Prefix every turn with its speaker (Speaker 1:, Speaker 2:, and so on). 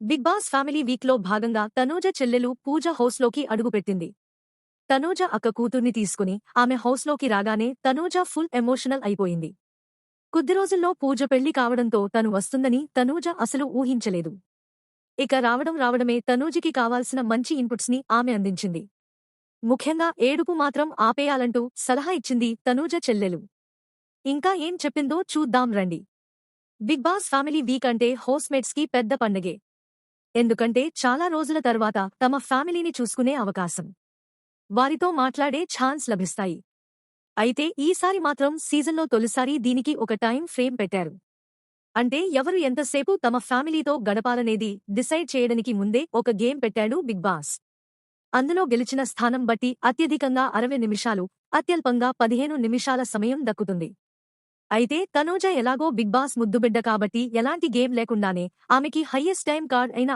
Speaker 1: Big boss family వీక్లో భాగంగా తనూజ చెల్లెలు పూజ హౌస్లోకి అడుగుపెట్టింది. తనూజ అక్క కూతుర్ని తీసుకుని ఆమె హౌస్లోకి రాగానే తనూజ ఫుల్ ఎమోషనల్ అయిపోయింది. కొద్ది రోజుల్లో పూజ పెళ్లి కావడంతో తను వస్తుందని తనూజ అసలు ఊహించలేదు. ఇక రావడమే తనూజకి కావాల్సిన మంచి ఇన్పుట్స్ ని ఆమె అందించింది. ముఖ్యంగా ఏడుపు మాత్రం ఆపేయాలంటూ సలహా ఇచ్చింది తనూజ చెల్లెలు. ఇంకా ఏం చెప్పిందో చూద్దాం రండి. బిగ్ బాస్ ఫ్యామిలీ వీక్ అంటే హౌస్మేట్స్ కి పెద్ద పండగే. ఎందుకంటే చాలా రోజుల తర్వాత తమ ఫ్యామిలీని చూసుకునే అవకాశం, వారితో మాట్లాడే ఛాన్స్ లభిస్తాయి. అయితే ఈసారి మాత్రం సీజన్లో తొలిసారి దీనికి ఒక టైం ఫ్రేమ్ పెట్టారు. అంటే ఎవరు ఎంతసేపు తమ ఫ్యామిలీతో గడపాలనేది డిసైడ్ చేయడానికి ముందే ఒక గేమ్ పెట్టాడు బిగ్ బాస్. అందులో గెలిచిన స్థానం బట్టి అత్యధికంగా 60 నిమిషాలు, అత్యల్పంగా 15 నిమిషాల సమయం దక్కుతుంది. అయితే తనూజ ఎలాగో బిగ్ బాస్ ముద్దుబిడ్డ కాబట్టి ఎలాంటి గేమ్ లేకుండానే ఆమెకి హయ్యెస్ట్ టైం కార్డ్ అయిన